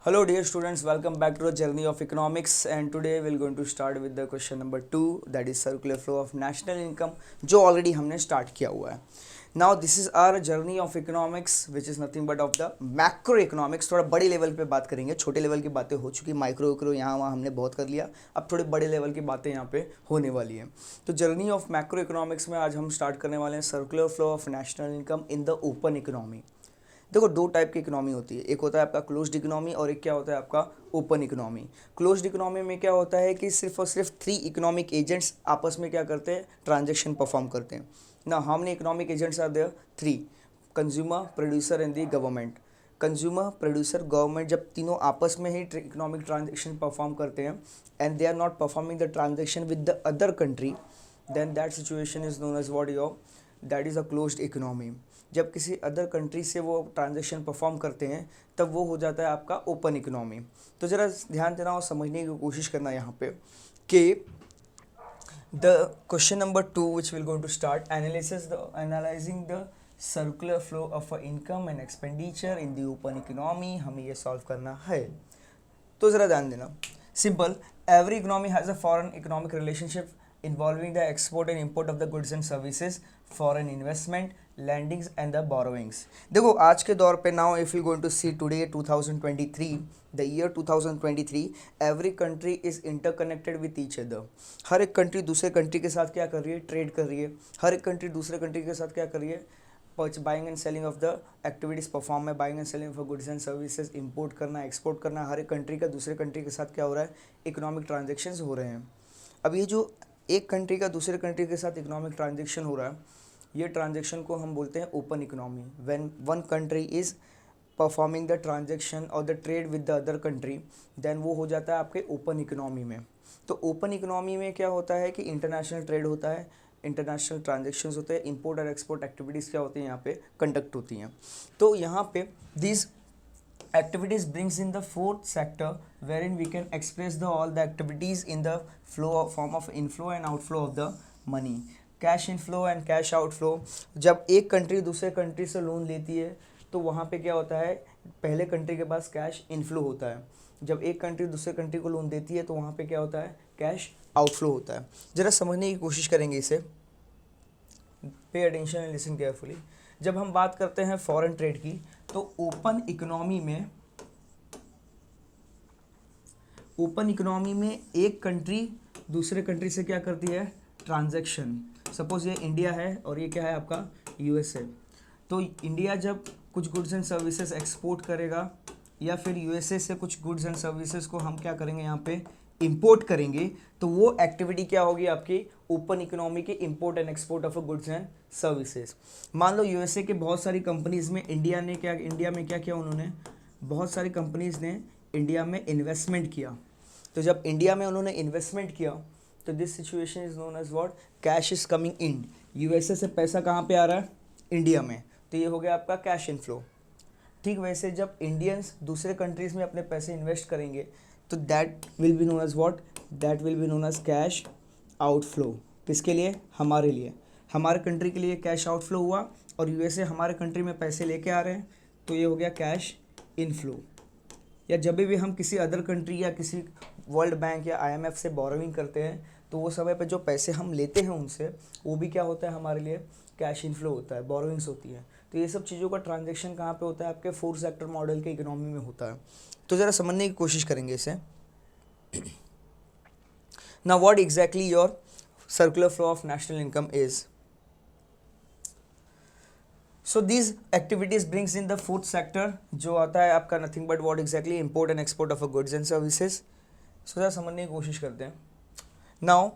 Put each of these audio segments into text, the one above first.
Hello dear students, welcome back to the journey of economics and today we're going to start with the question number 2 that is circular flow of national income जो already हमने start किया हुआ है. Now this is our journey of economics which is nothing but of the macroeconomics. थोड़ा बड़े level पे बात करेंगे, छोटे लेवल की बातें हो चुकी, माइक्रो इक्रो यहाँ वहाँ हमने बहुत कर लिया, अब थोड़े बड़े लेवल की बातें यहाँ पे होने वाली हैं. तो जर्नी ऑफ मैक्रो इकोनॉमिक्स में आज हम स्टार्ट करने वाले हैं circular flow of national income in the open economy. देखो दो टाइप की इकोनॉमी होती है, एक होता है आपका क्लोज्ड इकोनॉमी और एक क्या होता है आपका ओपन इकोनॉमी. क्लोज्ड इकोनॉमी में क्या होता है कि सिर्फ और सिर्फ 3 इकोनॉमिक एजेंट्स आपस में क्या करते हैं, ट्रांजेक्शन परफॉर्म करते हैं. ना how many economic agents are there? 3. Consumer, producer and the government. Consumer, producer, government जब तीनों आपस में ही इकोनॉमिक ट्रांजेक्शन परफॉर्म करते हैं and they are not performing the transaction with the other country, then that situation is known as what your, that is a closed economy. जब किसी other country से वो ट्रांजेक्शन परफॉर्म करते हैं तब वो हो जाता है आपका ओपन इकोनॉमी. तो ज़रा ध्यान देना और समझने की कोशिश करना यहाँ पे कि the question number 2 which will going to start analysing the circular flow of income and expenditure in the open economy. हमें ये सॉल्व करना है. तो ज़रा ध्यान देना, simple. Every economy has a foreign economic relationship involving the export and import of the goods and services, foreign investment, lendings and the borrowings. देखो आज के दौर पे now if you going to see today 2023, the year 2023, every country is interconnected with each other. हर एक country दूसरे country के साथ क्या कर रही है, ट्रेड कर रही है. हर एक कंट्री दूसरे कंट्री के साथ क्या कर रही है, buying and selling of the activities perform है, buying and selling of goods and services, import करना, एक्सपोर्ट करना. हर एक कंट्री का दूसरे कंट्री के साथ क्या हो रहा है, इकोनॉमिक ट्रांजेक्शन्स हो रहे हैं. अब ये जो एक कंट्री का दूसरे कंट्री के साथ इकोनॉमिक ट्रांजेक्शन हो रहा है, ये ट्रांजेक्शन को हम बोलते हैं open economy. When one country is performing the transaction और the trade with the other country, then वो हो जाता है आपके ओपन इकोनॉमी में. तो ओपन इकोनॉमी में क्या होता है कि इंटरनेशनल ट्रेड होता है, इंटरनेशनल ट्रांजेक्शन्स होते हैं, इंपोर्ट और एक्सपोर्ट एक्टिविटीज़ क्या होती हैं यहाँ पे कंडक्ट होती हैं. तो यहाँ पे this activities brings in the fourth sector wherein we can express the all the activities in the flow of form of inflow and outflow of the money. Cash inflow and cash outflow. जब एक country दूसरे country से loan लेती है तो वहाँ पे क्या होता है, पहले कंट्री के पास कैश इनफ्लो होता है. जब एक कंट्री दूसरे कंट्री को लोन देती है तो वहाँ पे क्या होता है, कैश आउटफ्लो होता है. ज़रा समझने की कोशिश करेंगे इसे, pay attention and listen carefully. जब हम बात करते हैं फॉरेन ट्रेड की तो ओपन इकोनॉमी में एक कंट्री दूसरे कंट्री से क्या करती है, ट्रांजैक्शन. सपोज ये इंडिया है और ये क्या है आपका यूएसए. तो इंडिया जब कुछ गुड्स एंड सर्विसेज एक्सपोर्ट करेगा या फिर यूएसए से कुछ गुड्स एंड सर्विसेज को हम क्या करेंगे यहाँ पे इंपोर्ट करेंगे, तो वो एक्टिविटी क्या होगी आपकी ओपन इकोनॉमी के import and export of goods and services. मान लो यूएसए के बहुत सारी कंपनीज में इंडिया में क्या किया, उन्होंने बहुत सारी कंपनीज ने इंडिया में इन्वेस्टमेंट किया. तो जब इंडिया में उन्होंने इन्वेस्टमेंट किया तो this situation is known as what, cash is coming in. USA से पैसा कहाँ पे आ रहा है, इंडिया में. तो ये हो गया आपका कैश इनफ्लो. ठीक वैसे जब इंडियंस दूसरे कंट्रीज़ में अपने पैसे इन्वेस्ट करेंगे तो that will be known as what, that will be known as cash outflow. किसके लिए, हमारे लिए, हमारे कंट्री के लिए कैश आउटफ्लो हुआ और यूएसए हमारे कंट्री में पैसे लेके आ रहे हैं तो ये हो गया कैश इनफ्लो. या जब भी हम किसी अदर कंट्री या किसी वर्ल्ड बैंक या आईएमएफ से बोरोइंग करते हैं तो वो समय पे जो पैसे हम लेते हैं उनसे, वो भी क्या होता है हमारे लिए कैश इनफ्लो होता है, बोरोइंग्स होती है. तो ये सब चीज़ों का ट्रांजैक्शन कहाँ पे होता है, आपके 4 सेक्टर मॉडल के इकोनॉमी में होता है. तो ज़रा समझने की कोशिश करेंगे इसे. Now what exactly your circular flow of national income is. So these activities brings in the fourth sector जो आता है आपका nothing but what exactly import and export of goods and services. So ज़रा समझने की कोशिश करते हैं. Now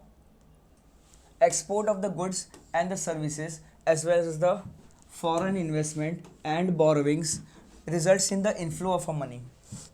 export of the goods and the services as well as the foreign investment and borrowings results in the inflow of a money.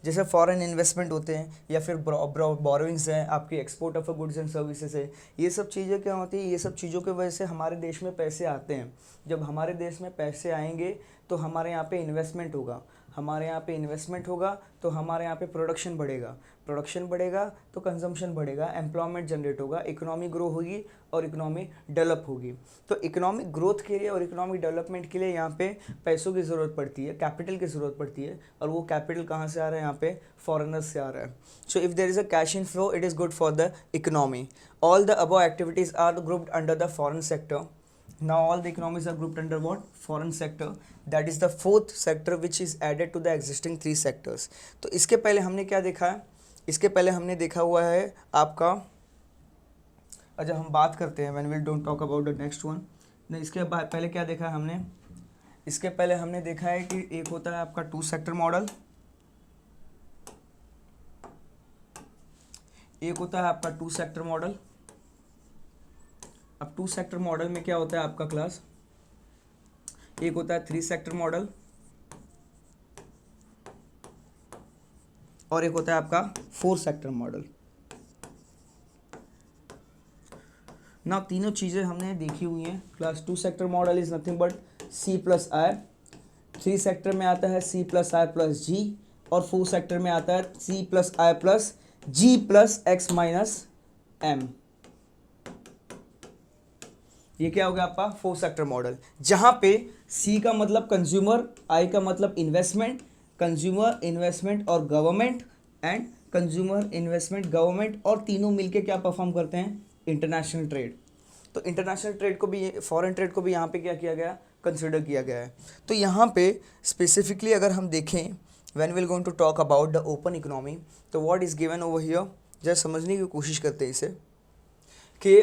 जैसे foreign investment होते हैं या फिर बोरोविंग्स हैं, आपकी export of goods and services है, ये सब चीज़ें क्या होती है, ये सब चीज़ों की वजह से हमारे देश में पैसे आते हैं. जब हमारे देश में पैसे आएंगे तो हमारे यहाँ पे इन्वेस्टमेंट होगा, हमारे यहाँ पे इन्वेस्टमेंट होगा तो हमारे यहाँ पे प्रोडक्शन बढ़ेगा, प्रोडक्शन बढ़ेगा तो कंजम्पशन बढ़ेगा, एम्प्लॉयमेंट जनरेट होगा, इकोनॉमी ग्रो होगी और इकोनॉमी डेवलप होगी। तो इकोनॉमिक ग्रोथ के लिए और इकोनॉमिक डेवलपमेंट के लिए यहाँ पे पैसों की ज़रूरत पड़ती है, कैपिटल की ज़रूरत पड़ती है, और वो कैपिटल कहाँ से आ रहा है, यहाँ पे फॉरेनर्स से आ रहा है। So if there is a cash inflow it is good for the economy. All the above activities are grouped under the foreign sector. Now all the economies are grouped under what? Foreign sector. That is the fourth sector which is added to the existing three sectors. तो इसके पहले हमने क्या देखा है? इसके पहले हमने देखा हुआ है आपका, अच्छा हम बात करते हैं when we don't talk about the next one. नहीं, इसके पहले क्या देखा है हमने? इसके पहले हमने देखा है कि एक होता है आपका टू सेक्टर मॉडल, एक होता है आपका टू सेक्टर मॉडल। अब टू सेक्टर मॉडल में क्या होता है आपका क्लास, एक होता है थ्री सेक्टर मॉडल और एक होता है आपका फोर सेक्टर मॉडल। ना तीनों चीज़ें हमने देखी हुई हैं class. Two sector model is nothing but C plus I, three sector में आता है सी प्लस आई प्लस जी, और फोर सेक्टर में आता है C plus I plus G plus X minus M. ये क्या हो गया आपका फोर सेक्टर मॉडल, जहां पे सी का मतलब कंज्यूमर, आई का मतलब इन्वेस्टमेंट, कंज्यूमर इन्वेस्टमेंट और government, and consumer investment government, और तीनों मिलके क्या परफॉर्म करते हैं, इंटरनेशनल ट्रेड। तो इंटरनेशनल ट्रेड को भी, फॉरेन ट्रेड को भी यहाँ पे क्या किया गया, कंसिडर किया गया है। तो यहाँ पे स्पेसिफिकली अगर हम देखें when we will going to talk about the open economy, तो what is given over here, जरा समझने की कोशिश करते हैं इसे कि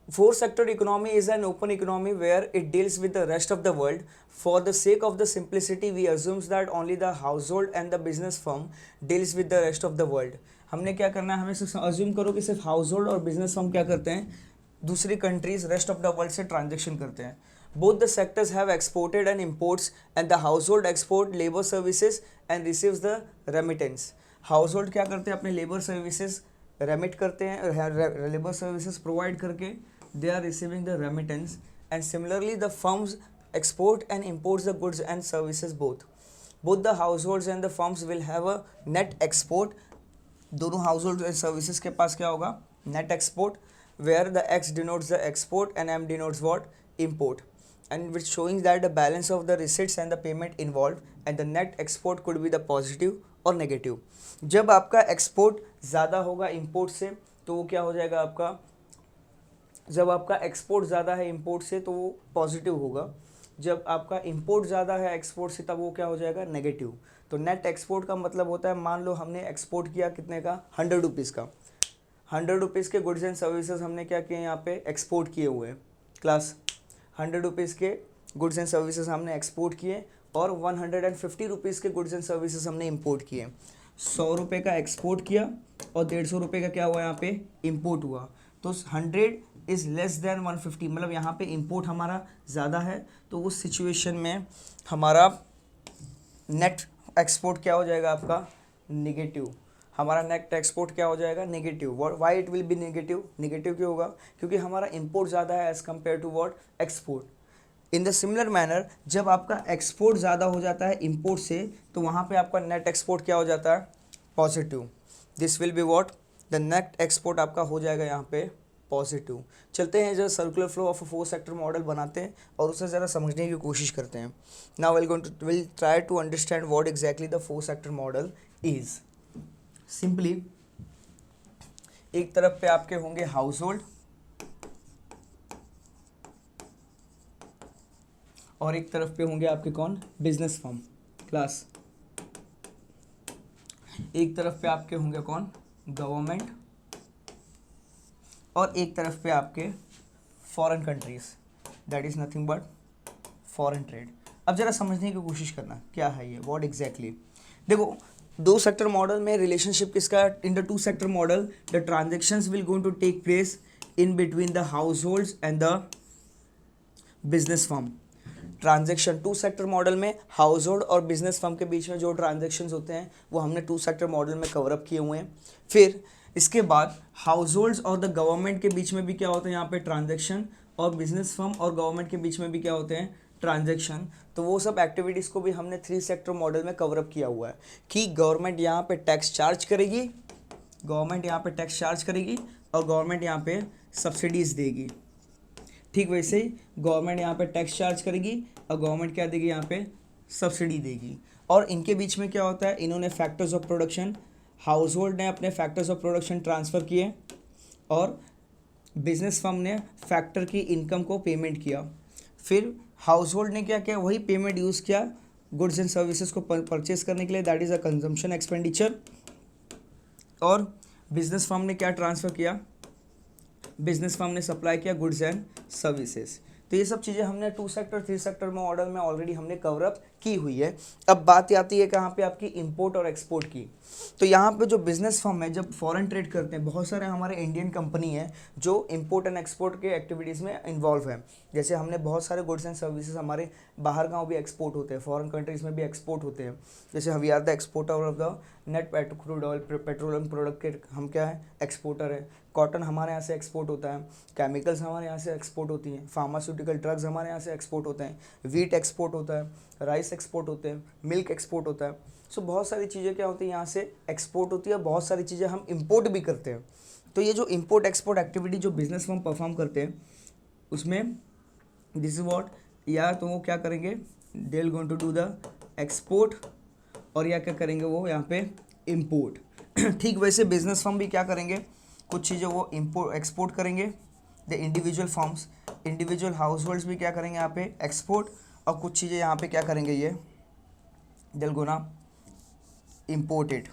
four sector economy is an open economy where it deals with the rest of the world. For the sake of the simplicity we assumes that only the household and the business firm deals with the rest of the world. हमने क्या करना है, हमें सिर्फ assume करो कि सिर्फ house hold और बिजनेस फर्म क्या करते हैं, दूसरी countries rest of the world से ट्रांजेक्शन करते हैं। Both the sectors have exported and imports and the house hold export labour services and receives the remittance. House hold क्या करते हैं, अपने लेबर सर्विसेज रेमिट करते हैं, लेबर सर्विसेज प्रोवाइड करके they are receiving the remittance, and similarly the firms export and imports the goods and services both the households and the firms will have a net export। दोनों households and services के पास क्या होगा, net export, where the X denotes the export and M denotes what, import, and which showing that the balance of the receipts and the payment involved, and the net export could be the positive और negative। जब आपका export ज़्यादा होगा import से तो वो क्या हो जाएगा आपका, जब आपका एक्सपोर्ट ज़्यादा है इंपोर्ट से तो वो पॉजिटिव होगा, जब आपका इंपोर्ट ज़्यादा है एक्सपोर्ट से तब वो क्या हो जाएगा, नेगेटिव। तो नेट एक्सपोर्ट का मतलब होता है, मान लो हमने एक्सपोर्ट किया कितने का, 100 रुपीज़ का, 100 रुपीज़ के गुड्स एंड सर्विसेज हमने क्या किए यहाँ पे एक्सपोर्ट किए हुए हैं क्लास। 100 रुपीज़ के गुड्स एंड सर्विसेज हमने एक्सपोर्ट किए और 150 रुपीज़ के गुड्स एंड सर्विसेज हमने इंपोर्ट किए। 100 रुपये का एक्सपोर्ट किया और 150 रुपये का क्या हुआ यहाँ पे इंपोर्ट हुआ। तो 100 इज़ लेस देन 150, मतलब यहाँ पे इंपोर्ट हमारा ज़्यादा है, तो उस सिचुएशन में हमारा नेट एक्सपोर्ट क्या हो जाएगा आपका, नेगेटिव। हमारा नेट एक्सपोर्ट क्या हो जाएगा, negative. Why it will be negative, negative क्यों होगा, क्योंकि हमारा इंपोर्ट ज़्यादा है as compare to what, export. In the similar manner जब आपका एक्सपोर्ट ज़्यादा हो जाता है इंपोर्ट से तो वहाँ पे आपका नेट एक्सपोर्ट क्या हो जाता है, positive. This will be what, the net export आपका हो जाएगा यहाँ पे पॉजिटिव। चलते हैं जरा circular flow of a four sector model बनाते हैं और उसे ज़रा समझने की कोशिश करते हैं। Now will try to understand what exactly the four sector model is. Simply एक तरफ पे आपके होंगे हाउस होल्ड और एक तरफ पे होंगे आपके कौन, बिजनेस फर्म क्लास। एक तरफ पे आपके होंगे कौन, गवर्नमेंट, और एक तरफ पे आपके foreign countries, that is nothing but foreign trade. अब ज़रा समझने की कोशिश करना क्या है ये, व्हाट एग्जैक्टली। देखो दो सेक्टर मॉडल में रिलेशनशिप किसका, in the two sector model the transactions will going to take place in between the households and the business firm. Transaction two sector model में हाउस होल्ड और business firm के बीच में जो transactions होते हैं वो हमने टू सेक्टर मॉडल में कवर अप किए हुए हैं। फिर इसके बाद हाउस होल्ड्स और द गवर्नमेंट के बीच में भी क्या होते हैं यहाँ पे ट्रांजेक्शन, और बिजनेस फर्म और गवर्नमेंट के बीच में भी क्या होते हैं ट्रांजैक्शन, तो वो सब एक्टिविटीज़ को भी हमने 3 सेक्टर मॉडल में कवरअप किया हुआ है कि गवर्नमेंट यहाँ पे टैक्स चार्ज करेगी, गवर्नमेंट यहाँ पे टैक्स चार्ज करेगी और गवर्नमेंट यहाँ पे सब्सिडीज़ देगी। ठीक वैसे ही गवर्नमेंट यहाँ पे टैक्स चार्ज करेगी और गवर्नमेंट क्या देगी, यहाँ पे सब्सिडी देगी। और इनके बीच में क्या होता है, इन्होंने factors of production, house hold ने अपने फैक्टर्स ऑफ प्रोडक्शन ट्रांसफ़र किए और बिजनेस फर्म ने फैक्टर की इनकम को पेमेंट किया। फिर हाउस होल्ड ने क्या किया, वही पेमेंट यूज़ किया गुड्स एंड सर्विसेज को परचेज करने के लिए, that is a consumption expenditure. और बिजनेस फर्म ने क्या ट्रांसफ़र किया, बिजनेस फर्म ने सप्लाई किया गुड्स एंड सर्विसेज। तो ये सब चीज़ें हमने 2 सेक्टर 3 सेक्टर मॉडल में ऑलरेडी हमने कवरअप की हुई है। अब बात आती है कहाँ पे, आपकी इंपोर्ट और एक्सपोर्ट की। तो यहाँ पे जो बिजनेस फर्म है जब फॉरेन ट्रेड करते हैं, बहुत सारे हमारे इंडियन कंपनी है जो इंपोर्ट एंड एक्सपोर्ट के एक्टिविटीज़ में इन्वॉल्व है। जैसे हमने बहुत सारे गुड्स एंड सर्विसेज हमारे बाहर गाँव भी एक्सपोर्ट होते हैं, फॉरेन कंट्रीज़ में भी एक्सपोर्ट होते हैं। जैसे we are the exporter of the net crude oil petroleum product के हम क्या है, एक्सपोर्टर है। कॉटन हमारे यहाँ से एक्सपोर्ट होता है, केमिकल्स हमारे यहाँ से एक्सपोर्ट होती हैं, फार्मास्यूटिकल ड्रग्स हमारे यहाँ से एक्सपोर्ट होते हैं, वीट एक्सपोर्ट होता है, राइस एक्सपोर्ट होते हैं, मिल्क एक्सपोर्ट होता है। सो बहुत सारी चीज़ें क्या होती है यहाँ से एक्सपोर्ट होती है, बहुत सारी चीज़ें हम इंपोर्ट भी करते हैं। तो ये जो इंपोर्ट एक्सपोर्ट एक्टिविटी जो बिजनेस फर्म परफॉर्म करते हैं उसमें दिस इज वॉट, या तो वो क्या करेंगे, they will going to do the export और या क्या करेंगे वो यहाँ पे इंपोर्ट। ठीक वैसे बिजनेस फर्म भी क्या करेंगे, कुछ चीज़ें वो इंपोर्ट एक्सपोर्ट करेंगे, the individual firms, individual house holds भी क्या करेंगे यहाँ पे एक्सपोर्ट, और कुछ चीज़ें यहाँ पे क्या करेंगे, ये दे विल गोना इम्पोर्टेड।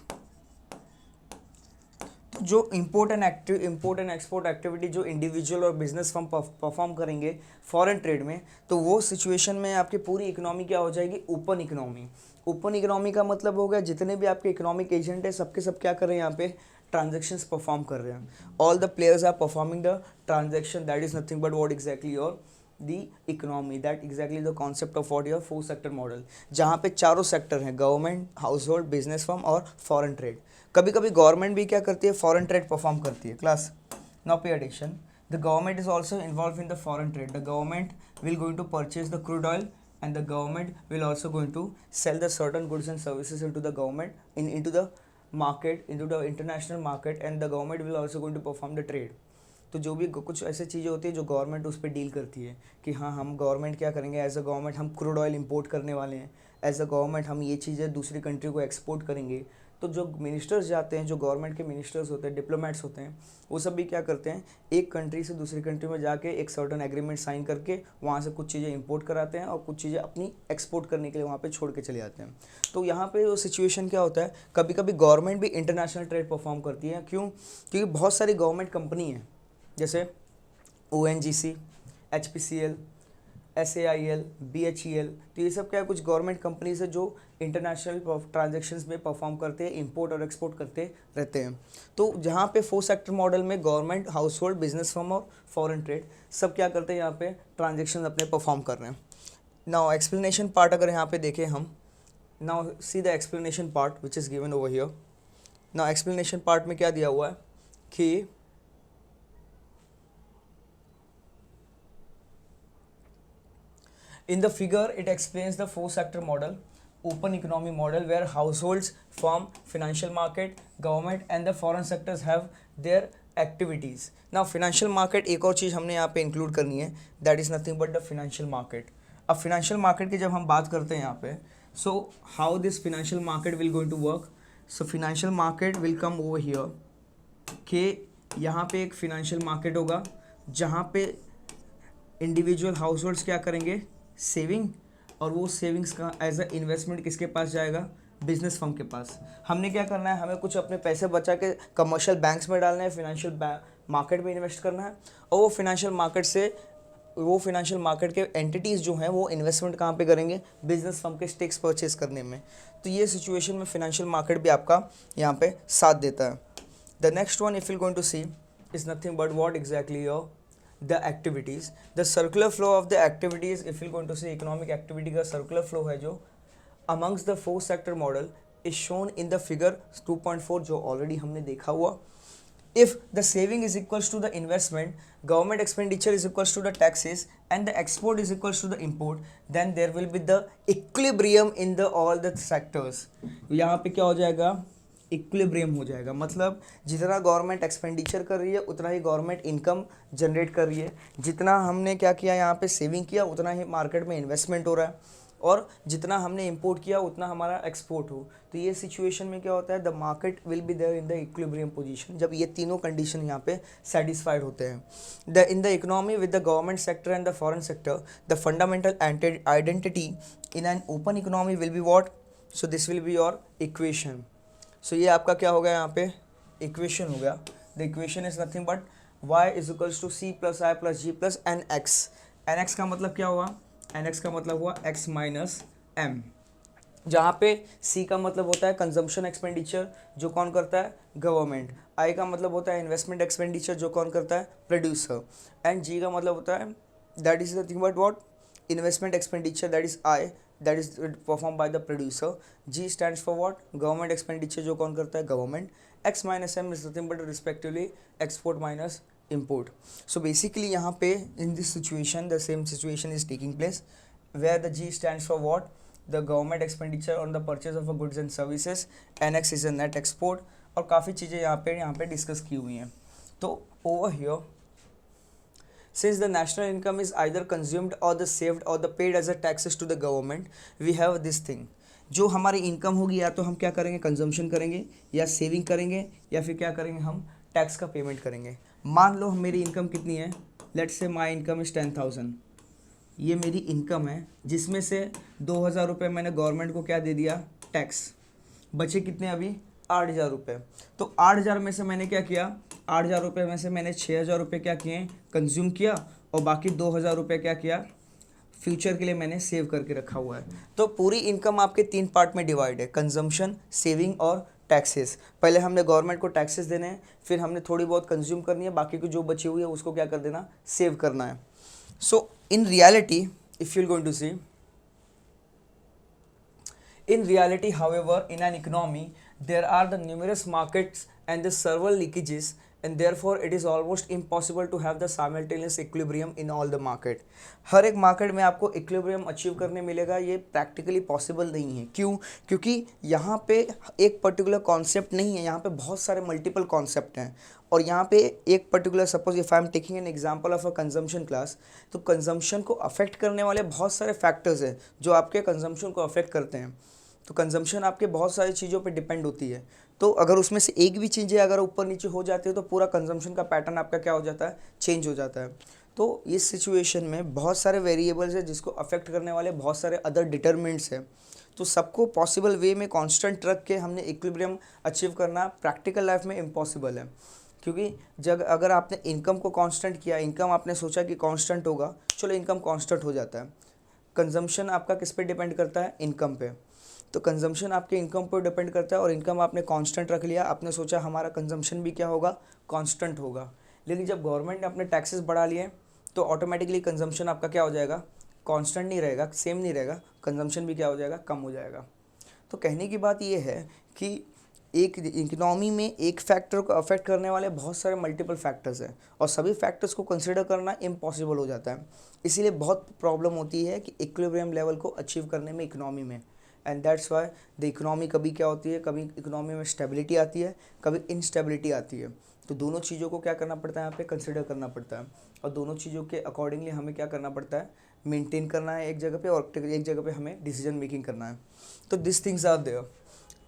तो जो इंपोर्ट एंड एक्सपोर्ट एक्टिविटी जो इंडिविजुअल और बिजनेस फर्म परफॉर्म करेंगे फॉरेन ट्रेड में, तो वो सिचुएशन में आपकी पूरी इकोनॉमी क्या हो जाएगी, ओपन इकोनॉमी। ओपन इकोनॉमी का मतलब हो गया जितने भी आपके इकोनॉमिक एजेंट है सबके सब क्या कर रहे हैं, यहाँ पे ट्रांजेक्शन्स परफॉर्म कर रहे हैं। All the players are performing the transaction, that is nothing but what exactly your the economy, that exactly the concept of what your 4 sector model, जहाँ पे चारों सेक्टर हैं, government, household, business firm और foreign trade. कभी कभी government भी क्या करती है, फॉरेन ट्रेड परफॉर्म करती है। Class now pay attention, the government is also involve in the foreign trade. The government will going to purchase the crude oil and the government will also going to sell the certain goods and services into the government into the market, into the international market, and the government will also going to perform the trade। तो जो भी कुछ ऐसी चीज़ें होती है जो government उस पर डील करती है कि हाँ हम गवर्नमेंट क्या करेंगे, एज अ गवर्नमेंट हम क्रूड ऑयल इंपोर्ट करने वाले हैं, एज अ गवर्नमेंट हम ये चीज़ें दूसरी कंट्री को एक्सपोर्ट करेंगे। तो जो मिनिस्टर्स जाते हैं, जो गवर्नमेंट के मिनिस्टर्स होते हैं, डिप्लोमेट्स होते हैं, वो सब भी क्या करते हैं, एक कंट्री से दूसरी कंट्री में जाके एक सर्टन एग्रीमेंट साइन करके वहाँ से कुछ चीज़ें इंपोर्ट कराते हैं और कुछ चीज़ें अपनी एक्सपोर्ट करने के लिए वहाँ पे छोड़ के चले जाते हैं। तो यहाँ पे वो सिचुएशन क्या होता है, कभी कभी गवर्नमेंट भी इंटरनेशनल ट्रेड परफॉर्म करती है। क्यों? क्योंकि बहुत सारी गवर्नमेंट कंपनी है, जैसे ONGC, HPCL, SAIL, BHEL, तो ये सब क्या है, कुछ गवर्नमेंट कंपनीज है जो इंटरनेशनल ट्रांजेक्शन्स में परफॉर्म करते हैं, इंपोर्ट और एक्सपोर्ट करते रहते हैं। तो जहाँ पे 4 सेक्टर मॉडल में government, household, business firm और फॉरेन ट्रेड सब क्या करते हैं, यहाँ पे ट्रांजेक्शन अपने परफॉर्म कर रहे हैं। नाउ एक्सप्लेनेशन पार्ट अगर यहाँ पे देखें हम, now see the explanation part which is given over here. Now explanation part में क्या दिया हुआ है कि in the figure it explains the 4 sector model, open economy model, where households form financial market, government and the foreign sectors have their activities. Now financial market एक और चीज़ हमने यहाँ पे इंक्लूड करनी है, that is nothing but the financial market। अब financial market की जब हम बात करते हैं यहाँ पे, so how this financial market will going to work, so financial market will come over here कि यहाँ पे एक financial market होगा जहाँ पे इंडिविजुअल हाउस होल्ड्स क्या करेंगे, सेविंग, और वो सेविंग्स का एज अ इन्वेस्टमेंट किसके पास जाएगा, बिजनेस फर्म के पास। हमने क्या करना है, हमें कुछ अपने पैसे बचा के कमर्शियल बैंक्स में डालना है, फिनेंशियल मार्केट में इन्वेस्ट करना है, और वो फिनेंशियल मार्केट के एंटिटीज़ जो हैं वो इन्वेस्टमेंट कहाँ पे करेंगे, बिजनेस फर्म के स्टेक्स परचेज करने में। तो ये सिचुएशन में फिनेंशियल मार्केट भी आपका यहाँ पे साथ देता है। The next one if you going to see is nothing but what exactly your the activities, the circular flow of the activities, if you're going to say economic activity का circular flow है जो amongst the 4 sector model is shown in the figure 2.4 जो already हमने देखा हुआ। if the saving is equals to the investment, government expenditure is equals to the taxes, and the export is equals to the import, then there will be the equilibrium in the all the sectors. यहाँ पे क्या हो जाएगा, equilibrium हो जाएगा, मतलब जितना government expenditure कर रही है उतना ही गवर्नमेंट इनकम जनरेट कर रही है, जितना हमने क्या किया यहाँ पे सेविंग किया उतना ही मार्केट में इन्वेस्टमेंट हो रहा है, और जितना हमने इंपोर्ट किया उतना हमारा एक्सपोर्ट हो। तो ये सिचुएशन में क्या होता है, the market will be there in the equilibrium position, जब ये तीनों कंडीशन यहाँ पे सेटिस्फाइड होते हैं। The in the economy with the government sector and the foreign sector, the fundamental identity in an open economy will be what, so this will be your equation. So ये आपका क्या हो गया यहाँ पे, इक्वेशन हो गया। The equation is nothing but y is equals to C plus I plus G plus N X. N X का मतलब क्या हुआ, एन एक्स का मतलब हुआ x माइनस एम, जहाँ पे c का मतलब होता है कंजम्पशन एक्सपेंडिचर, जो कौन करता है, गवर्नमेंट। i का मतलब होता है इन्वेस्टमेंट एक्सपेंडिचर, जो कौन करता है, प्रोड्यूसर। एंड g का मतलब होता है, that is nothing but what, investment expenditure, that is i, that is performed by the producer. G stands for what, government expenditure, जो कौन करता है, government. x minus m is nothing but respectively export minus import. So basically यहाँ पे in this situation the same situation is taking place where the G stands for what, the government expenditure on the purchase of a goods and services, and x is a net export, और काफ़ी चीज़ें यहाँ पे discuss की हुई हैं। तो over here, since the national income is either consumed or the saved or the paid as a taxes to the government, we have this thing, जो हमारी इनकम होगी या तो हम क्या करेंगे, कंजम्पशन करेंगे, या सेविंग करेंगे, या फिर क्या करेंगे, हम टैक्स का पेमेंट करेंगे। मान लो मेरी इनकम कितनी है, let's say my income is 10,000, ये मेरी इनकम है, जिसमें से 2,000 रुपये मैंने गवर्नमेंट को क्या दे दिया, टैक्स, बचे कितने अभी, 8,000 रुपये। तो 8,000 में से मैंने क्या किया, 8,000 रुपये में से मैंने 6,000 रुपये क्या किए, कंज्यूम किया, और बाकी 2,000 रुपये क्या किया, फ्यूचर के लिए मैंने सेव करके रखा हुआ है। तो पूरी इनकम आपके 3 पार्ट में डिवाइड है, कंजम्पशन, सेविंग और टैक्सेस। पहले हमने गवर्नमेंट को टैक्सेस देने हैं, फिर हमने थोड़ी बहुत कंज्यूम करनी है, बाकी की जो बची हुई है उसको क्या कर देना, सेव करना है। So in reality if you going to see, in reality however in an economy there are the numerous markets and the several leakages, and therefore it is almost impossible to have the simultaneous equilibrium in all the market. हर एक market में आपको equilibrium achieve करने मिलेगा, ये practically possible नहीं है। क्यों, क्योंकि यहाँ पे एक पर्टिकुलर कॉन्सेप्ट नहीं है, यहाँ पे बहुत सारे मल्टीपल कॉन्सेप्ट हैं, और यहाँ पे एक particular, suppose if I am taking an example of a consumption class, तो कंजम्पशन को अफेक्ट करने वाले बहुत सारे फैक्टर्स हैं जो आपके कंजम्पशन को अफेक्ट करते हैं। तो कंजम्पशन आपके बहुत सारी चीज़ों पे डिपेंड होती है, तो अगर उसमें से एक भी चीज़ें अगर ऊपर नीचे हो जाती है तो पूरा कंजम्पशन का पैटर्न आपका क्या हो जाता है, चेंज हो जाता है। तो इस सिचुएशन में बहुत सारे वेरिएबल्स हैं जिसको अफेक्ट करने वाले बहुत सारे अदर डिटरमिनेंट्स हैं, तो सबको पॉसिबल वे में कांस्टेंट रख के हमने इक्विलिब्रियम अचीव करना प्रैक्टिकल लाइफ में इम्पॉसिबल है। क्योंकि जब अगर आपने इनकम को कांस्टेंट किया, इनकम आपने सोचा कि कांस्टेंट होगा, चलो इनकम कांस्टेंट हो जाता है, कंजम्पशन आपका किस पे डिपेंड करता है, इनकम पे, तो कंजम्पशन आपके इनकम पर डिपेंड करता है, और इनकम आपने कांस्टेंट रख लिया, आपने सोचा हमारा कंजम्पशन भी क्या होगा, कांस्टेंट होगा। लेकिन जब गवर्नमेंट ने अपने टैक्सेस बढ़ा लिए तो ऑटोमेटिकली कंजम्पशन आपका क्या हो जाएगा, कांस्टेंट नहीं रहेगा, सेम नहीं रहेगा, कंजम्पशन भी क्या हो जाएगा, कम हो जाएगा। तो कहने की बात ये है कि एक इकोनॉमी में एक फैक्टर को अफेक्ट करने वाले बहुत सारे मल्टीपल फैक्टर्स हैं, और सभी फैक्टर्स को कंसिडर करना इम्पॉसिबल हो जाता है। इसीलिए बहुत प्रॉब्लम होती है कि इक्विलिब्रियम लेवल को अचीव करने में इकोनॉमी में, and that's why the economy कभी क्या होती है, कभी इकोनॉमी में स्टेबिलिटी आती है, कभी इंस्टेबिलिटी आती है। तो दोनों चीज़ों को क्या करना पड़ता है, यहाँ पे कंसिडर करना पड़ता है, और दोनों चीज़ों के अकॉर्डिंगली हमें क्या करना पड़ता है, मेंटेन करना है एक जगह पे, और एक जगह पे हमें डिसीजन मेकिंग करना है। तो this things are there.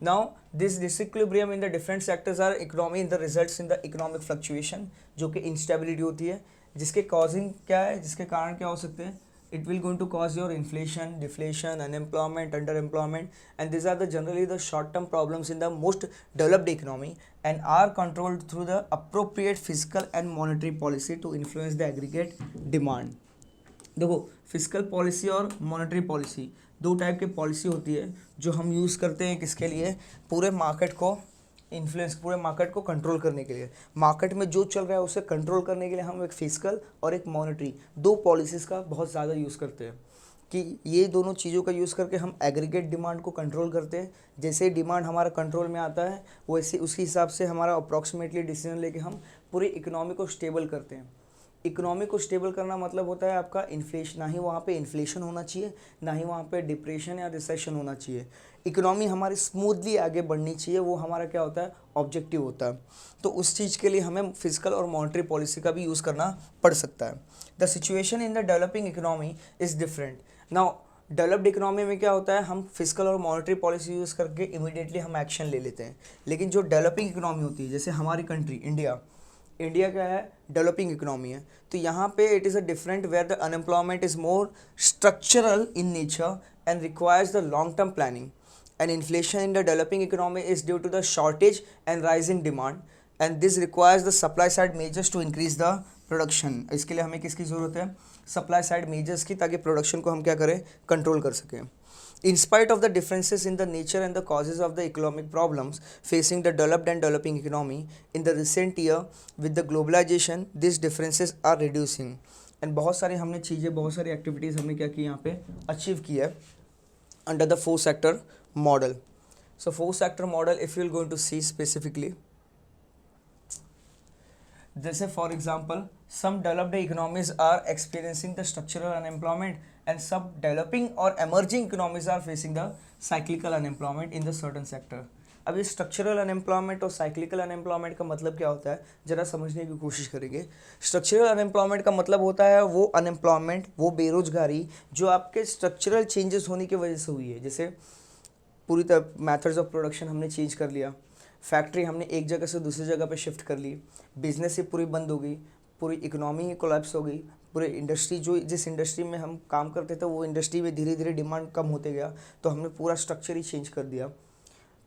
Now this disequilibrium in the different sectors are economy in the results in the economic fluctuation, जो कि इंस्टेबिलिटी होती है, जिसके कॉजिंग क्या है, जिसके कारण क्या हो सकते हैं, it will going to cause your inflation, deflation, unemployment, underemployment, and these are the generally the short term problems in the most developed economy, and are controlled through the appropriate fiscal and monetary policy to influence the aggregate demand. देखो, physical policy और monetary policy दो type की policy होती है जो हम use करते हैं, किसके लिए, पूरे मार्केट को इन्फ्लुएंस, पूरे मार्केट को कंट्रोल करने के लिए। मार्केट में जो चल रहा है उसे कंट्रोल करने के लिए हम एक फिजिकल और एक मॉनेटरी, दो पॉलिसीज़ का बहुत ज़्यादा यूज़ करते हैं। कि ये दोनों चीज़ों का यूज़ करके हम एग्रीगेट डिमांड को कंट्रोल करते हैं। जैसे ही डिमांड हमारा कंट्रोल में आता है वैसे उसी हिसाब से हमारा अप्रॉक्सीमेटली डिसीजन लेके हम पूरी इकोनॉमी को स्टेबल करते हैं। इकोनॉमी को स्टेबल करना मतलब होता है आपका इन्फ्लेशन, ना ही वहाँ पे इन्फ्लेशन होना चाहिए, ना ही वहाँ पे डिप्रेशन या रिसेशन होना चाहिए। इकोनॉमी हमारी स्मूथली आगे बढ़नी चाहिए, वो हमारा क्या होता है, ऑब्जेक्टिव होता है। तो उस चीज़ के लिए हमें फिजिकल और मॉनेटरी पॉलिसी का भी यूज़ करना पड़ सकता है। The situation in the developing economy is different. Now developed economy में क्या होता है, हम फिजिकल और मॉनेटरी पॉलिसी यूज़ करके इमीडिएटली हम एक्शन ले लेते हैं। लेकिन जो डेवलपिंग इकोनॉमी होती है, जैसे हमारी कंट्री इंडिया, इंडिया क्या है, डेवलपिंग इकोनॉमी है, तो यहाँ पे it is a different where the unemployment is more structural in nature and requires the long term planning. And inflation in the developing economy is due to the shortage and rising demand, and this requires the supply side measures to increase the production। इसके लिए हमें किसकी ज़रूरत है, supply side measures की, ताकि production को हम क्या करें, कंट्रोल कर सकें। In spite of the differences in the nature and the causes of the economic problems facing the developed and developing economy in the recent year with the globalization, these differences are reducing। and बहुत सारी हमने चीज़ें, बहुत सारी activities हमने क्या की यहाँ पे अचीव की है under the four sector model। So four sector model, if you're going to see specifically, जैसे for example some developed economies are experiencing the structural unemployment and some developing or emerging economies are facing the cyclical unemployment in the certain sector। अब ये structural unemployment और cyclical unemployment का मतलब क्या होता है, ज़रा समझने की कोशिश करेंगे। स्ट्रक्चरल अनएम्प्लॉयमेंट का मतलब होता है वो अनएम्प्लॉयमेंट, वो बेरोजगारी जो आपके स्ट्रक्चरल चेंजेस होने की वजह से हुई है। जैसे पूरी तरह मेथड्स ऑफ प्रोडक्शन हमने चेंज कर लिया, फैक्ट्री हमने एक जगह से दूसरी जगह पे शिफ्ट कर ली, बिजनेस ही पूरी बंद हो गई, पूरी इकोनॉमी कोलैप्स हो गई, पूरी इंडस्ट्री, जो जिस इंडस्ट्री में हम काम करते थे वो इंडस्ट्री में धीरे धीरे डिमांड कम होते गया, तो हमने पूरा स्ट्रक्चर ही चेंज कर दिया।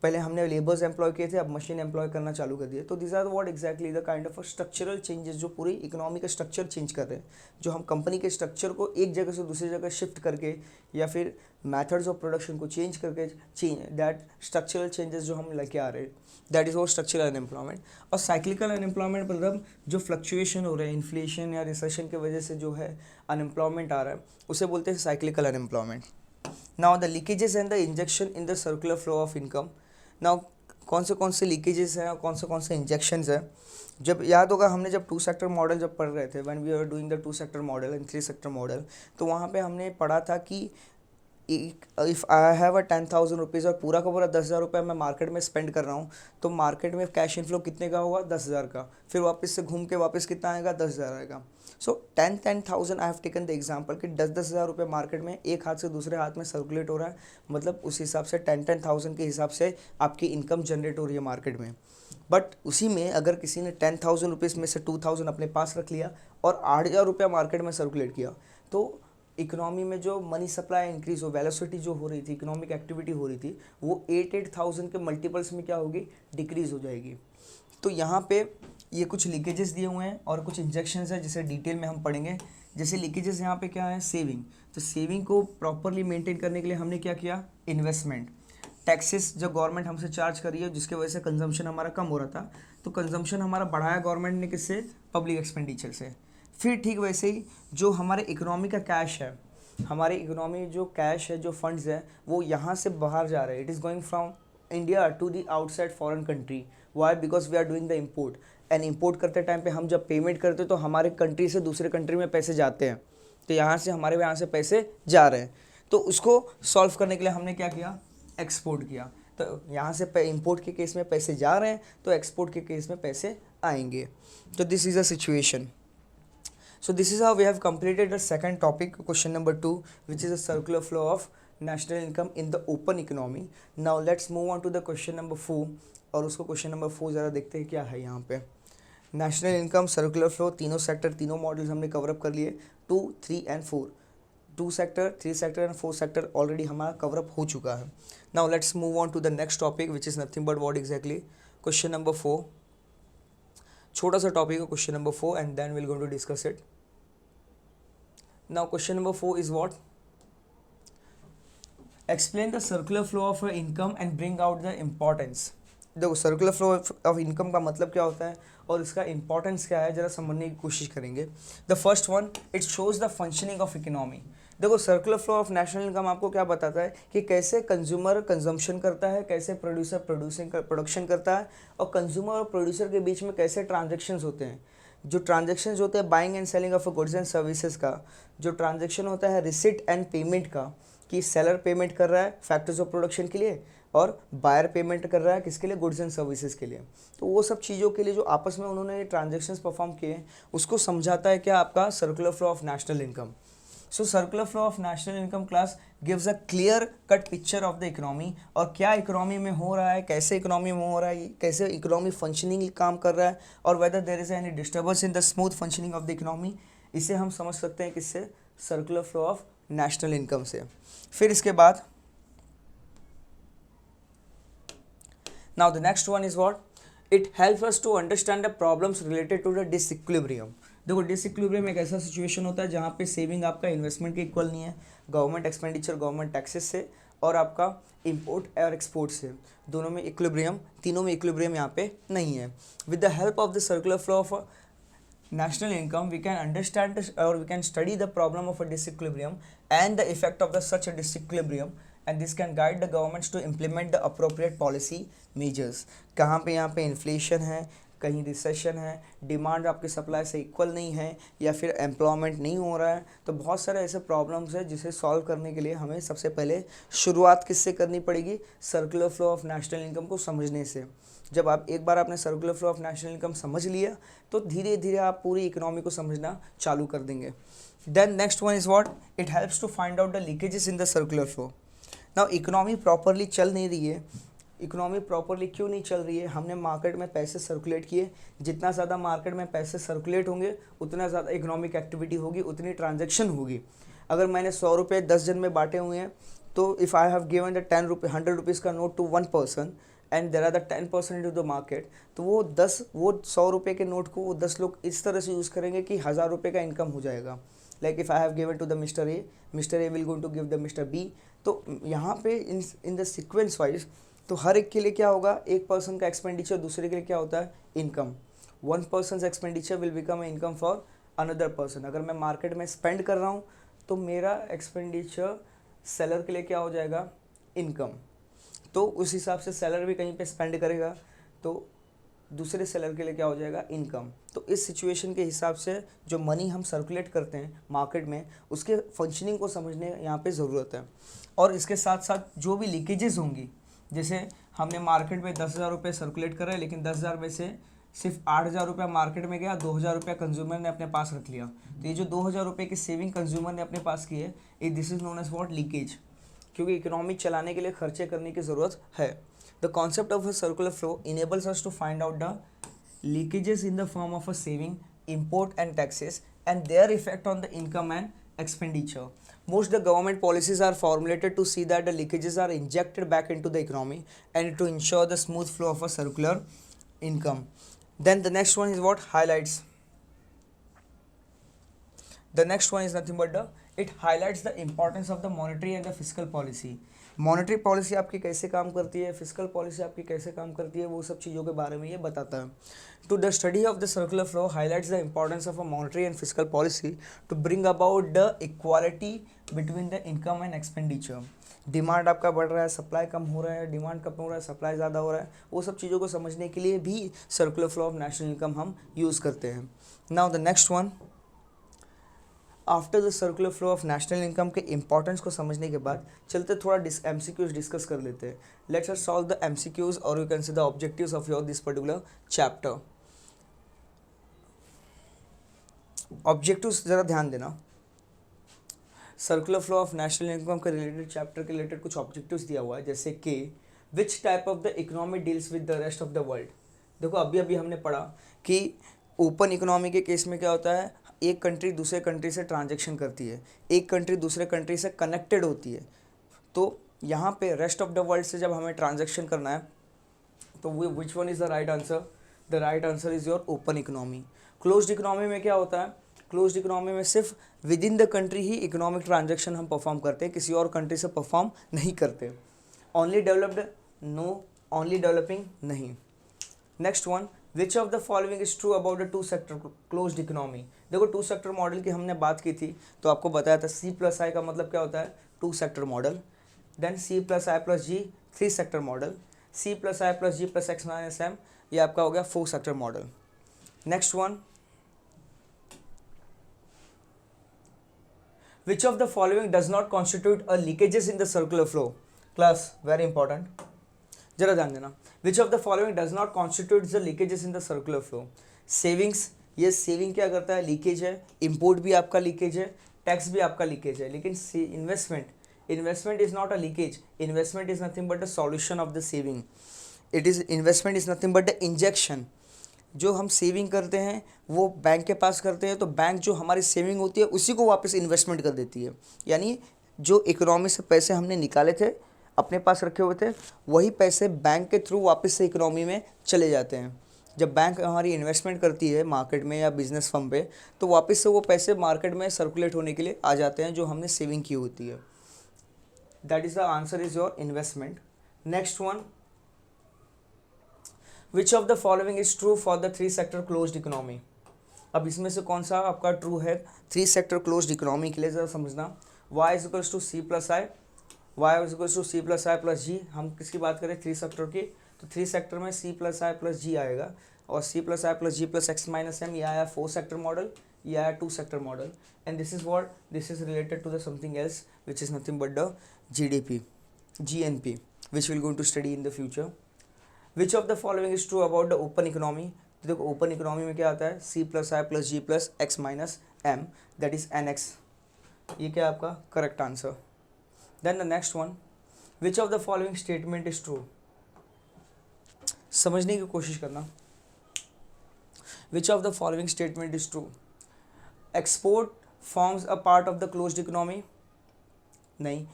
पहले हमने लेबर्स एम्प्लॉय किए थे, अब मशीन एम्प्लॉय करना चालू कर दिए। तो this are what exactly the kind of structural changes जो पूरी इकोनॉमी का स्ट्रक्चर चेंज कर रहे हैं, जो हम कंपनी के स्ट्रक्चर को एक जगह से दूसरी जगह शिफ्ट करके या फिर मैथड्स ऑफ प्रोडक्शन को चेंज करके दैट स्ट्रक्चरल चेंजेस जो हम लेके आ रहे हैं, दैट इज़ वो स्ट्रक्चरल अनएम्प्लॉयमेंट। और साइक्लिकल अनएम्प्लॉयमेंट मतलब जो फ्लक्चुएशन हो रहे हैं, इन्फ्लेशन या रिसेशन की वजह से जो है अनएम्प्लॉयमेंट आ रहा है, उसे बोलते हैं cyclical unemployment. Now the leakages and the injection in the circular flow of income. Now कौन से लीकेजेस हैं और कौन से इंजेक्शंस हैं। जब याद होगा हमने जब 2 सेक्टर मॉडल जब पढ़ रहे थे, when we are doing the 2 sector model and 3 sector model, तो वहाँ पे हमने पढ़ा था कि if I have a 10,000 rupees और पूरा का पूरा 10,000 रुपये मैं मार्केट में स्पेंड कर रहा हूँ, तो मार्केट में कैश इनफ्लो कितने का होगा, 10,000 का। फिर वापस से घूम के वापस कितना आएगा, 10,000 आएगा। सो 10,000 I have taken the example कि 10,000 रुपये मार्केट में एक हाथ से दूसरे हाथ में सर्कुलेट हो रहा है, मतलब उस हिसाब से 10,000 के हिसाब से आपकी इनकम जनरेट हो रही है मार्केट में। बट उसी में अगर किसी ने 10,000 रुपीज़ में से 2,000 अपने पास रख लिया और 8,000 रुपया मार्केट में सर्कुलेट किया, तो इकोनॉमी में जो मनी सप्लाई इंक्रीज हो, वेलोसिटी जो हो रही थी, इकोनॉमिक एक्टिविटी हो रही थी, वो 8,000 के मल्टीपल्स में क्या होगी, डिक्रीज हो जाएगी। तो यहाँ पे ये कुछ लीकेजेस दिए हुए हैं और कुछ इंजेक्शंस हैं जिसे डिटेल में हम पढ़ेंगे। जैसे लीकेजेस यहाँ पे क्या है, सेविंग। तो सेविंग को प्रॉपरली मेंटेन करने के लिए हमने क्या किया, इन्वेस्टमेंट। टैक्सेस जो गवर्नमेंट हमसे चार्ज कर रही है, जिसके वजह से कंजम्पशन हमारा कम हो रहा था, तो कंजम्पशन हमारा बढ़ाया गवर्नमेंट ने किससे, पब्लिक एक्सपेंडिचर से। फिर ठीक वैसे ही जो हमारे इकोनॉमी का कैश है, हमारे इकोनॉमी जो कैश है, जो फंड्स है, वो यहाँ से बाहर जा रहे हैं। It is going from India to the outside foreign country. Why, because we are doing the import, and import करते टाइम पे हम जब पेमेंट करते तो हमारे कंट्री से दूसरे कंट्री में पैसे जाते हैं, तो यहाँ से हमारे यहाँ से पैसे जा रहे हैं। तो उसको सॉल्व करने के लिए हमने क्या किया, एक्सपोर्ट किया। तो यहाँ से इम्पोर्ट के केस में पैसे जा रहे हैं, तो एक्सपोर्ट के केस में पैसे आएंगे। तो this is a situation. So this is how we have completed the second topic, question number 2, which is a circular flow of national income in the open economy. Now let's move on to the question number 4, और उसको question number 4 ज़रा देखते हैं क्या है यहाँ पे। National income, circular flow, तीनों सेक्टर, तीनों मॉडल्स हमने कवर अप कर लिए, 2, 3 and 4। 2 sector, 3 sector and 4 sector already हमारा कवर अप हो चुका है। Now let's move on to the next topic, which is nothing but what exactly, question number 4। छोटा सा टॉपिक है question number 4, and then will going to discuss it. Now question number 4 is what? Explain the circular flow of income and bring out the importance. देखो circular flow of income का मतलब क्या होता है और इसका इंपॉर्टेंस क्या है, ज़रा समझने की कोशिश करेंगे। The first one, it shows the functioning of economy. देखो circular flow of national income आपको क्या बताता है कि कैसे कंज्यूमर कंजम्पशन करता है, कैसे प्रोड्यूसर प्रोडक्शन करता है, और कंज्यूमर और प्रोड्यूसर के बीच में कैसे ट्रांजेक्शन्स होते हैं। जो ट्रांजेक्शन्स होते हैं buying and selling of goods and services का, जो ट्रांजेक्शन होता है रिसिट एंड पेमेंट का, कि सेलर पेमेंट कर रहा है फैक्टर्स ऑफ प्रोडक्शन के लिए और बायर पेमेंट कर रहा है किसके लिए, गुड्स एंड सर्विसेज के लिए। तो वो सब चीज़ों के लिए जो आपस में उन्होंने ये ट्रांजेक्शन्स परफॉर्म किए हैं उसको समझाता है क्या, आपका circular flow of national income. So circular flow of national income class gives a clear cut picture of the economy, और क्या इकोनॉमी में हो रहा है, कैसे इकोनॉमी में हो रहा है, कैसे इकोनॉमी फंक्शनिंग काम कर रहा है, और whether there is any disturbance in the smooth functioning of the economy. इसे हम समझ सकते हैं किससे, circular flow of national income से। फिर इसके बाद now the next one is what, it helps us to understand the problems related to the disequilibrium. देखो डिसइक्विलिब्रियम एक ऐसा सिचुएशन होता है जहाँ पे सेविंग आपका इन्वेस्टमेंट के इक्वल नहीं है, गवर्नमेंट एक्सपेंडिचर गवर्नमेंट टैक्सेस से और आपका इंपोर्ट और एक्सपोर्ट से, दोनों में इक्विलिब्रियम, तीनों में इक्विलिब्रियम यहाँ पे नहीं है। With the help of the circular flow of national income we can understand or we can study the problem of a disequilibrium and the effect of such a disequilibrium, and this can guide the governments to implement the appropriate policy measures। कहाँ पे यहाँ पे inflation है, कहीं recession है, demand आपके supply से equal नहीं है, या फिर एम्प्लॉयमेंट नहीं हो रहा है, तो बहुत सारे ऐसे प्रॉब्लम्स हैं जिसे सॉल्व करने के लिए हमें सबसे पहले शुरुआत किससे करनी पड़ेगी, circular flow of national income को समझने से। जब आप एक बार आपने circular flow of national income समझ लिया तो धीरे धीरे आप पूरी इकोनॉमी को समझना चालू कर देंगे। Then next one is what, it helps to find out the leakages in the circular flow. Now economy properly चल नहीं रही है, इकोनॉमी प्रॉपरली क्यों नहीं चल रही है, हमने मार्केट में पैसे सर्कुलेट किए, जितना ज़्यादा मार्केट में पैसे सर्कुलेट होंगे उतना ज़्यादा इकोनॉमिक एक्टिविटी होगी, उतनी ट्रांजेक्शन होगी। अगर मैंने 100 रुपये 10 जन में बांटे हुए हैं तो if I have given the 100 rupees का note to 1 person and there are the 10% into the market, तो वो 100 रुपये के नोट को वो 10 लोग इस तरह से यूज़ करेंगे कि 1000 रुपये का इनकम हो जाएगा। Like if I have given to the mister A will going to give the mister B. तो यहाँ पे इन द सीक्वेंस वाइज तो हर एक के लिए क्या होगा, एक पर्सन का एक्सपेंडिचर दूसरे के लिए क्या होता है, income. 1 person expenditure will become a income for another person. अगर मैं मार्केट में स्पेंड कर रहा हूँ तो मेरा एक्सपेंडिचर सेलर के लिए क्या हो जाएगा, इनकम। तो उस हिसाब से सेलर भी कहीं पे स्पेंड करेगा तो दूसरे सेलर के लिए क्या हो जाएगा, इनकम। तो इस सिचुएशन के हिसाब से जो मनी हम सर्कुलेट करते हैं मार्केट में उसके फंक्शनिंग को समझने यहाँ पे ज़रूरत है। और इसके साथ साथ जो भी लीकेजेस होंगी, जैसे हमने मार्केट में 10,000 रुपये सर्कुलेट कर रहे हैं लेकिन 10,000 में से सिर्फ 8,000 रुपया मार्केट में गया, 2,000 रुपया कंज्यूमर ने अपने पास रख लिया। तो ये जो 2,000 रुपये की सेविंग कंज्यूमर ने अपने पास की है, this is known as what, leakage, क्योंकि इकोनॉमी चलाने के लिए खर्चे करने की ज़रूरत है। The concept of a circular flow enables us to find out the leakages in the form of a saving, import and taxes and their effect on the income and expenditure. Most the government policies are formulated to see that the leakages are injected back into the economy and to ensure the smooth flow of a circular income. Then the next one is what, highlights. The next one is nothing but it highlights the importance of the monetary and the fiscal policy. Monetary policy आपकी कैसे काम करती है, physical policy आपकी कैसे काम करती है, वो सब चीज़ों के बारे में ये बताता है। To the study of the circular flow highlights the importance of a monetary and physical policy to bring about the equality between the income and expenditure. Demand आपका बढ़ रहा है, सप्लाई कम हो रहा है, डिमांड कम हो रहा है, सप्लाई ज़्यादा हो रहा है, वो सब चीज़ों को समझने के लिए भी circular flow of national income हम यूज़ करते हैं। Now the next one, after the circular flow of national income के इंपॉर्टेंस को समझने के बाद चलते थोड़ा MCQs डिस्कस कर लेते हैं। Let's us solve the MCQs और you can see the objectives of your this particular chapter. Objectives ज़रा ध्यान देना, circular flow of national income के रिलेटेड चैप्टर के रिलेटेड कुछ ऑब्जेक्टिव्स दिया हुआ है, जैसे कि which type of the economy deals with the rest of the world. देखो अभी हमने पढ़ा कि ओपन इकोनॉमी के केस में क्या होता है, एक कंट्री दूसरे कंट्री से ट्रांजैक्शन करती है, एक कंट्री दूसरे कंट्री से कनेक्टेड होती है। तो यहाँ पे रेस्ट ऑफ द वर्ल्ड से जब हमें ट्रांजैक्शन करना है तो which one is the right answer, the right answer is your open economy. Closed economy में क्या होता है, क्लोज्ड इकोनॉमी में सिर्फ विद इन द कंट्री ही इकोनॉमिक ट्रांजैक्शन हम परफॉर्म करते हैं, किसी और कंट्री से परफॉर्म नहीं करते। Only developed no, only developing नहीं। Next one, which of the following is true about the two sector closed economy. देखो टू सेक्टर मॉडल की हमने बात की थी, तो आपको बताया था सी प्लस आई का मतलब क्या होता है, two sector model. Then C plus I plus G, three sector model. C plus I plus G plus X minus M, ये आपका हो गया four sector model. Next one, which of the following does not constitute a leakages in the circular flow. Class very important, जरा ध्यान देना। Which of the following does not constitute the leakages in the circular flow. Savings, ये saving क्या करता है, leakage है। Import भी आपका लीकेज है, टैक्स भी आपका लीकेज है। लेकिन investment, investment is not a leakage, investment is nothing but the solution of the saving. It is investment is nothing but the injection. जो हम सेविंग करते हैं वो बैंक के पास करते हैं, तो बैंक जो हमारी सेविंग होती है उसी को वापस इन्वेस्टमेंट कर देती है। यानी जो इकोनॉमी से पैसे हमने निकाले थे, अपने पास रखे हुए थे, वही पैसे बैंक के थ्रू वापस से इकोनॉमी में चले जाते हैं। जब बैंक हमारी इन्वेस्टमेंट करती है मार्केट में या बिजनेस फर्म पे, तो वापस से वो पैसे मार्केट में सर्कुलेट होने के लिए आ जाते हैं जो हमने सेविंग की होती है। That is the answer is your investment. Next one, which of the following is true for the three sector closed economy. अब इसमें से कौन सा आपका ट्रू है थ्री सेक्टर क्लोज्ड इकोनॉमी के लिए, जरा समझना। y is equals to C plus I, Y is equals to C plus I plus G. हम किसकी बात करें, थ्री सेक्टर की, तो थ्री सेक्टर में सी प्लस आई प्लस जी आएगा, और C plus I plus G plus X minus M, ये आया फोर सेक्टर मॉडल, ये आया two sector model. And this is what, this is related to the something else which is nothing but the GDP, GNP, which will going to study in the future. Which of the following is true about the open economy. तो देखो open economy में क्या आता है, C plus I plus G plus X minus M, that is NX। ये क्या आपका correct answer. Then the next one, which of the following statement is true. समझने की कोशिश करना। Which of the following statement is true. Export forms a part of the closed economy. नहीं,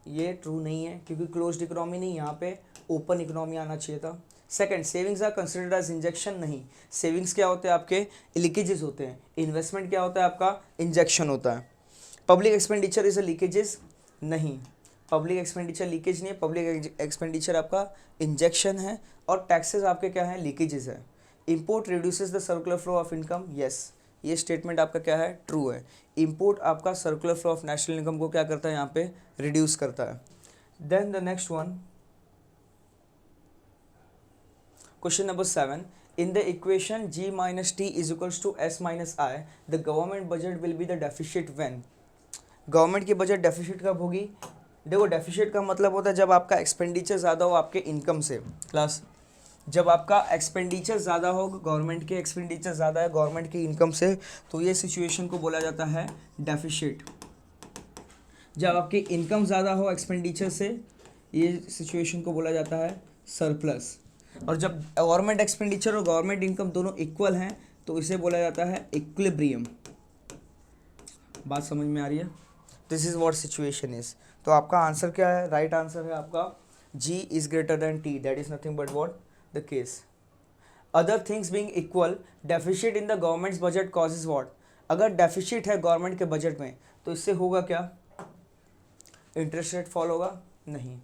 ये true नहीं है, क्योंकि क्लोज्ड इकोनॉमी नहीं, यहाँ पे ओपन इकोनॉमी आना चाहिए था। Second, savings are considered as injection. नहीं, सेविंग्स क्या होते हैं आपके, लीकेजेस होते हैं। इन्वेस्टमेंट क्या होता है आपका, इंजेक्शन होता है। Public expenditure is a leakages. नहीं, पब्लिक एक्सपेंडिचर लीकेज नहीं है, पब्लिक एक्सपेंडिचर आपका इंजेक्शन है, और टैक्सेस आपके क्या है, लीकेजेस है। Import reduces the circular flow of income. Yes, ये स्टेटमेंट आपका क्या है, ट्रू है। इम्पोर्ट आपका circular flow of national income को क्या करता है, यहाँ पे रिड्यूस करता है। Then the next one, question number 7, in the equation g minus t is equals to s minus I, the government budget will be the deficit when। Government की budget deficit कब होगी। देखो डेफिसिट का मतलब होता है जब आपका एक्सपेंडिचर ज़्यादा हो आपके इनकम से। क्लास, जब आपका एक्सपेंडिचर ज़्यादा हो, गवर्नमेंट के एक्सपेंडिचर ज़्यादा है गवर्नमेंट की इनकम से, तो ये सिचुएशन को बोला जाता है डेफिसिट। जब आपकी इनकम ज़्यादा हो एक्सपेंडिचर से, ये सिचुएशन को बोला जाता है सरप्लस। और जब गवर्नमेंट एक्सपेंडिचर और गवर्नमेंट इनकम दोनों इक्वल हैं, तो इसे बोला जाता है इक्विलिब्रियम। बात समझ में आ रही है। This is what situation is. तो आपका आंसर क्या है, राइट आंसर है आपका g is greater than t, that is nothing but what the case. Other things being equal, deficit in the governments budget causes what. अगर deficit है government के budget में, तो इससे होगा क्या, इंटरेस्ट रेट फॉल होगा, नहीं।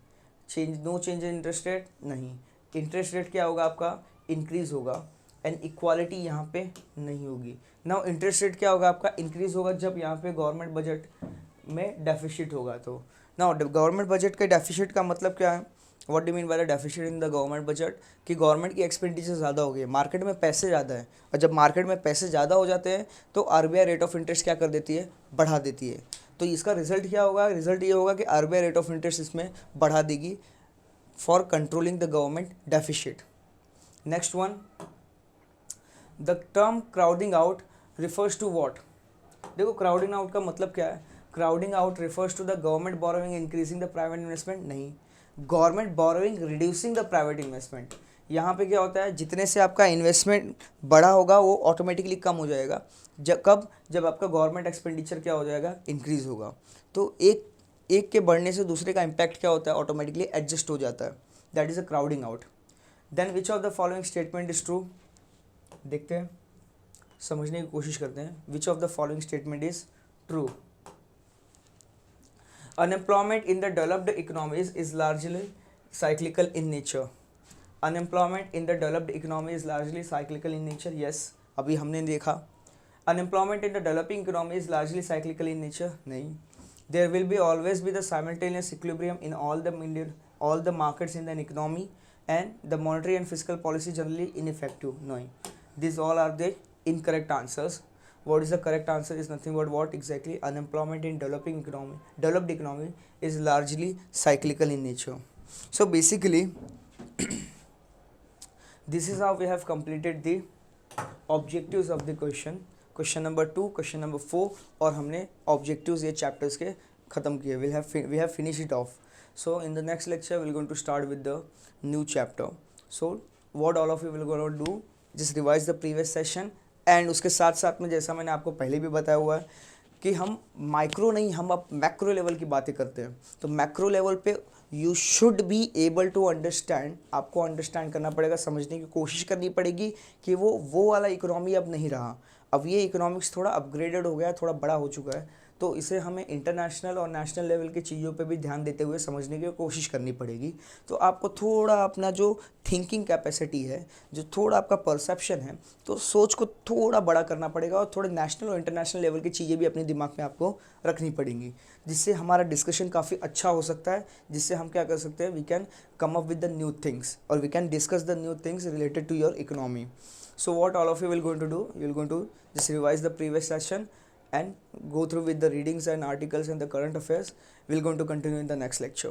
No change in interest rate, नहीं। इंटरेस्ट रेट क्या होगा आपका, इंक्रीज होगा। एंड इक्वालिटी यहाँ पे नहीं होगी। नाउ इंटरेस्ट रेट क्या होगा आपका, इंक्रीज होगा जब यहाँ पे गवर्नमेंट बजट में डेफिसिट होगा। तो नाउ गवर्नमेंट बजट के डेफिसिट का मतलब क्या है, what do mean by the deficit in the government budget, कि गवर्नमेंट की एक्सपेंडिचर ज़्यादा हो गई है, मार्केट में पैसे ज़्यादा है, और जब मार्केट में पैसे ज़्यादा हो जाते हैं तो RBI रेट ऑफ इंटरेस्ट क्या कर देती है, बढ़ा देती है। तो इसका रिजल्ट क्या होगा, रिजल्ट ये होगा कि RBI रेट ऑफ इंटरेस्ट इसमें बढ़ा देगी for controlling the government deficit. Next one, the term crowding out refers to what. देखो क्राउडिंग आउट का मतलब क्या है, crowding out refers to the government borrowing increasing the private investment. नहीं, government borrowing reducing the private investment. यहाँ पे क्या होता है, जितने से आपका इन्वेस्टमेंट बड़ा होगा वो ऑटोमेटिकली कम हो जाएगा। जब आपका गवर्नमेंट एक्सपेंडिचर क्या हो जाएगा, इंक्रीज होगा। तो एक के बढ़ने से दूसरे का इम्पैक्ट क्या होता है, ऑटोमेटिकली एडजस्ट हो जाता है। That is a crowding out. Then which of the following statement is true. देखते हैं, समझने की कोशिश करते हैं। Which of the following statement is true. Unemployment in the developed economies is largely cyclical in nature. Unemployment in the developed economy is largely cyclical in nature, yes, अभी हमने देखा. Unemployment in the developing economy is largely cyclical in nature, नहीं. There will be always be the simultaneous equilibrium in all the markets in an economy, and the monetary and fiscal policy generally ineffective, no. These all are the incorrect answers. What is the correct answer is nothing but what exactly? Unemployment in developed economy is largely cyclical in nature. So basically this is how we have completed the objectives of the question number 2, question number 4, और हमने objectives ये chapters के ख़त्म किए. we have finished it off. So in the next lecture we're going to start with the new chapter. So what all of you will going to do, just revise the previous session, and उसके साथ साथ में जैसा मैंने आपको पहले भी बताया हुआ है कि हम माइक्रो नहीं, हम अब मैक्रो लेवल की बातें करते हैं. तो मैक्रो लेवल पे you should be able to understand, आपको अंडरस्टैंड करना पड़ेगा, समझने की कोशिश करनी पड़ेगी कि वो वाला इकोनॉमी अब नहीं रहा. अब ये इकोनॉमिक्स थोड़ा अपग्रेडेड हो गया, थोड़ा बड़ा हो चुका है. तो इसे हमें इंटरनेशनल और नेशनल लेवल की चीज़ों पे भी ध्यान देते हुए समझने की कोशिश करनी पड़ेगी. तो आपको थोड़ा अपना जो थिंकिंग कैपेसिटी है, जो थोड़ा आपका परसेप्शन है, तो सोच को थोड़ा बड़ा करना पड़ेगा, और थोड़े नेशनल और इंटरनेशनल लेवल की चीज़ें भी अपने दिमाग में आपको रखनी पड़ेंगी, जिससे हमारा डिस्कशन काफ़ी अच्छा हो सकता है, जिससे हम क्या कर सकते हैं, we can come up with the new things, और we can discuss the new things related to your economy. So what all of you will going to do, you will going to just revise the previous session and go through with the readings and articles and the current affairs. We're going to continue in the next lecture.